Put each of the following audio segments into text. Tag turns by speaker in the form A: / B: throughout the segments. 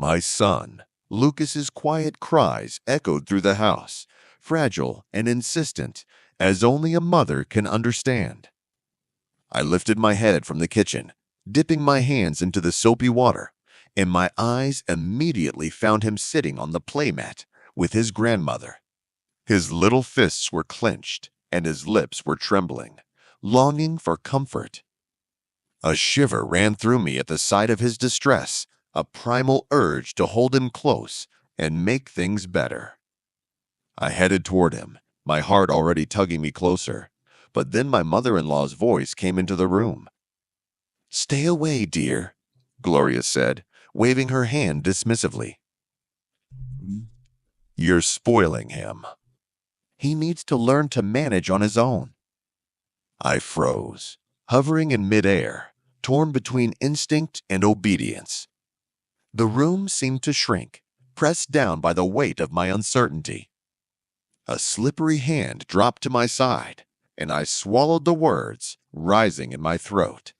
A: My son, Lucas's quiet cries echoed through the house, fragile and insistent, as only a mother can understand. I lifted my head from the kitchen, dipping my hands into the soapy water, and my eyes immediately found him sitting on the playmat with his grandmother. His little fists were clenched, and his lips were trembling, longing for comfort. A shiver ran through me at the sight of his distress, a primal urge to hold him close and make things better. I headed toward him, my heart already tugging me closer, but then my mother-in-law's voice came into the room. "Stay away, dear," Gloria said, waving her hand dismissively. "You're spoiling him. He needs to learn to manage on his own." I froze, hovering in midair, torn between instinct and obedience. The room seemed to shrink, pressed down by the weight of my uncertainty. A slippery hand dropped to my side, and I swallowed the words rising in my throat.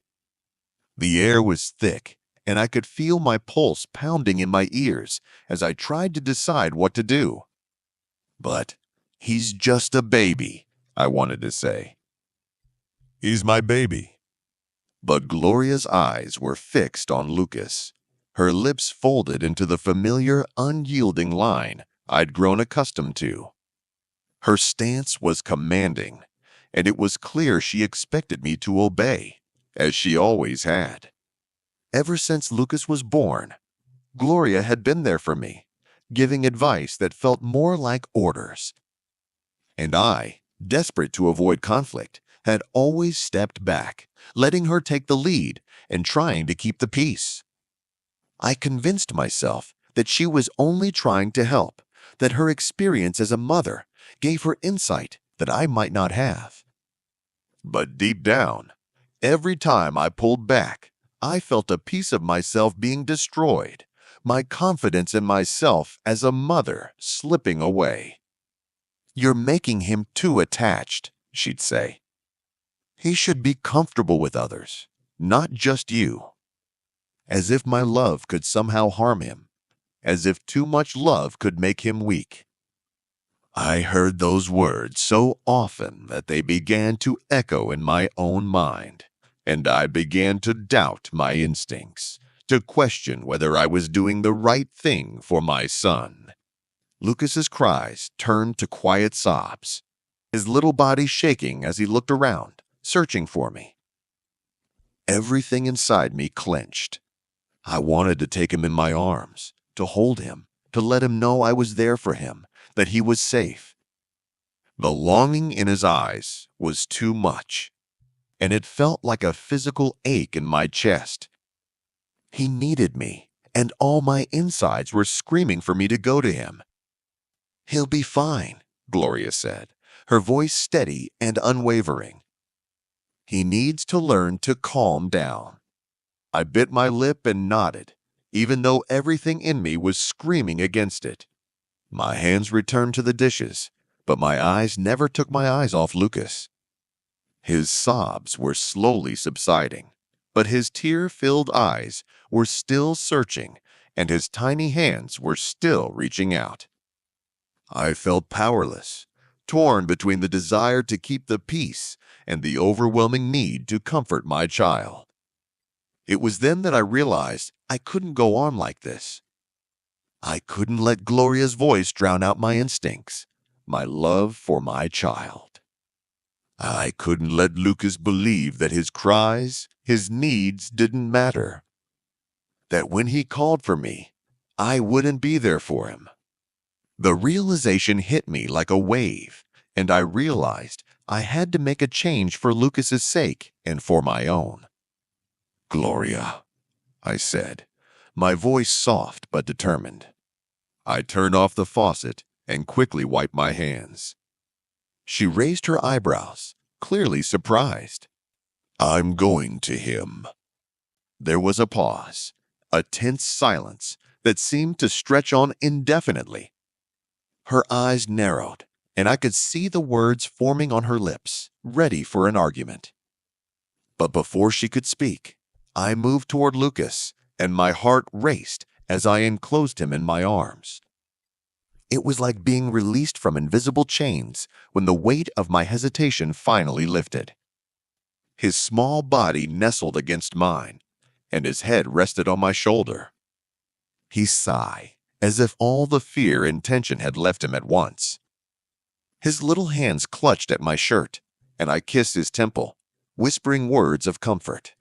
A: The air was thick, and I could feel my pulse pounding in my ears as I tried to decide what to do. But he's just a baby, I wanted to say. "He's my baby." But Gloria's eyes were fixed on Lucas, her lips folded into the familiar, unyielding line I'd grown accustomed to. Her stance was commanding, and it was clear she expected me to obey, as she always had. Ever since Lucas was born, Gloria had been there for me, giving advice that felt more like orders. And I, desperate to avoid conflict, had always stepped back, letting her take the lead and trying to keep the peace. I convinced myself that she was only trying to help, that her experience as a mother gave her insight that I might not have. But deep down, every time I pulled back, I felt a piece of myself being destroyed, my confidence in myself as a mother slipping away. "You're making him too attached," she'd say. "He should be comfortable with others, not just you." As if my love could somehow harm him, as if too much love could make him weak. I heard those words so often that they began to echo in my own mind, and I began to doubt my instincts, to question whether I was doing the right thing for my son. Lucas's cries turned to quiet sobs, his little body shaking as he looked around, searching for me. Everything inside me clenched. I wanted to take him in my arms, to hold him, to let him know I was there for him, that he was safe. The longing in his eyes was too much, and it felt like a physical ache in my chest. He needed me, and all my insides were screaming for me to go to him. "He'll be fine," Gloria said, her voice steady and unwavering. "He needs to learn to calm down." I bit my lip and nodded, even though everything in me was screaming against it. My hands returned to the dishes, but my eyes never took my eyes off Lucas. His sobs were slowly subsiding, but his tear-filled eyes were still searching, and his tiny hands were still reaching out. I felt powerless, torn between the desire to keep the peace and the overwhelming need to comfort my child. It was then that I realized I couldn't go on like this. I couldn't let Gloria's voice drown out my instincts, my love for my child. I couldn't let Lucas believe that his cries, his needs didn't matter. That when he called for me, I wouldn't be there for him. The realization hit me like a wave, and I realized I had to make a change for Lucas's sake and for my own. "Gloria," I said, my voice soft but determined. I turned off the faucet and quickly wiped my hands. She raised her eyebrows, clearly surprised. "I'm going to him." There was a pause, a tense silence that seemed to stretch on indefinitely. Her eyes narrowed, and I could see the words forming on her lips, ready for an argument. But before she could speak, I moved toward Lucas, and my heart raced as I enclosed him in my arms. It was like being released from invisible chains when the weight of my hesitation finally lifted. His small body nestled against mine, and his head rested on my shoulder. He sighed, as if all the fear and tension had left him at once. His little hands clutched at my shirt, and I kissed his temple, whispering words of comfort.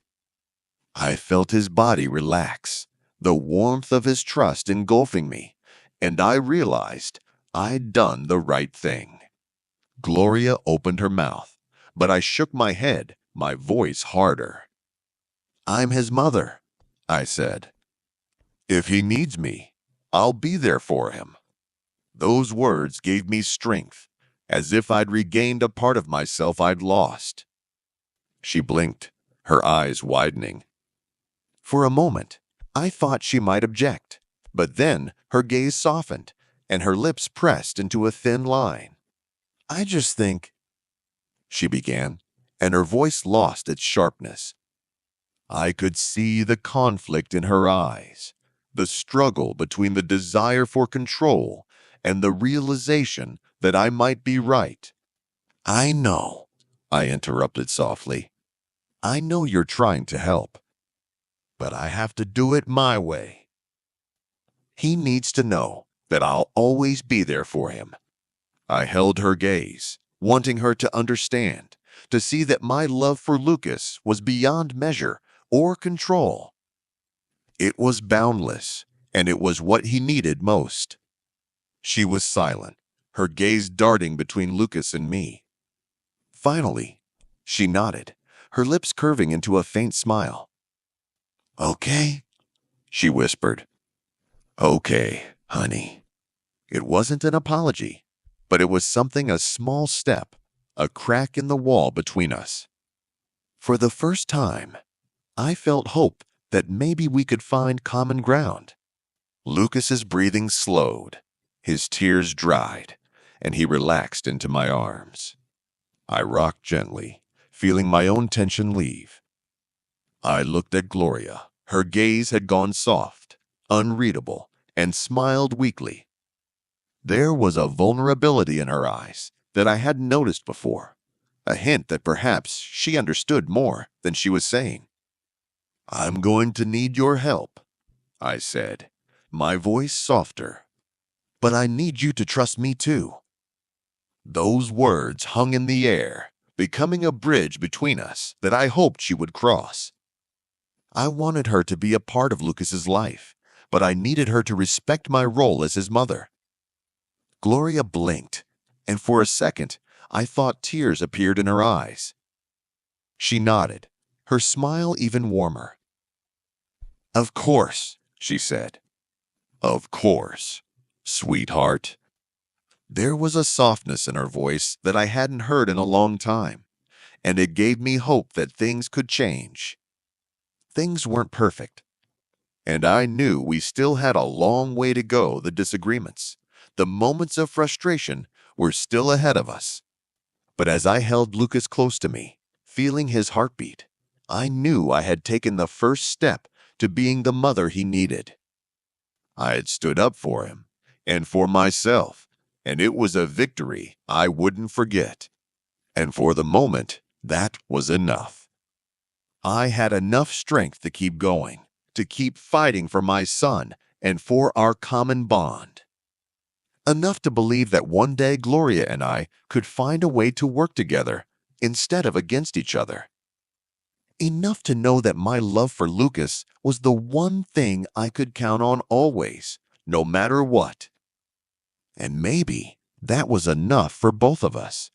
A: I felt his body relax, the warmth of his trust engulfing me, and I realized I'd done the right thing. Gloria opened her mouth, but I shook my head, my voice harder. "I'm his mother," I said. "If he needs me, I'll be there for him." Those words gave me strength, as if I'd regained a part of myself I'd lost. She blinked, her eyes widening. For a moment, I thought she might object, but then her gaze softened, and her lips pressed into a thin line. "I just think," she began, and her voice lost its sharpness. I could see the conflict in her eyes, the struggle between the desire for control and the realization that I might be right. "I know," I interrupted softly. "I know you're trying to help, but I have to do it my way. He needs to know that I'll always be there for him." I held her gaze, wanting her to understand, to see that my love for Lucas was beyond measure or control. It was boundless, and it was what he needed most. She was silent, her gaze darting between Lucas and me. Finally, she nodded, her lips curving into a faint smile. "Okay," she whispered. "Okay, honey." It wasn't an apology, but it was a small step, a crack in the wall between us. For the first time, I felt hope that maybe we could find common ground. Lucas's breathing slowed, his tears dried, and he relaxed into my arms. I rocked gently, feeling my own tension leave. I looked at Gloria. Her gaze had gone soft, unreadable, and smiled weakly. There was a vulnerability in her eyes that I hadn't noticed before, a hint that perhaps she understood more than she was saying. "I'm going to need your help," I said, my voice softer. "But I need you to trust me too." Those words hung in the air, becoming a bridge between us that I hoped she would cross. I wanted her to be a part of Lucas's life, but I needed her to respect my role as his mother. Gloria blinked, and for a second, I thought tears appeared in her eyes. She nodded, her smile even warmer. "Of course," she said. "Of course, sweetheart." There was a softness in her voice that I hadn't heard in a long time, and it gave me hope that things could change. Things weren't perfect, and I knew we still had a long way to go. The disagreements, the moments of frustration were still ahead of us. But as I held Lucas close to me, feeling his heartbeat, I knew I had taken the first step to being the mother he needed. I had stood up for him and for myself, and it was a victory I wouldn't forget. And for the moment, that was enough. I had enough strength to keep going, to keep fighting for my son and for our common bond. Enough to believe that one day Gloria and I could find a way to work together instead of against each other. Enough to know that my love for Lucas was the one thing I could count on always, no matter what. And maybe that was enough for both of us.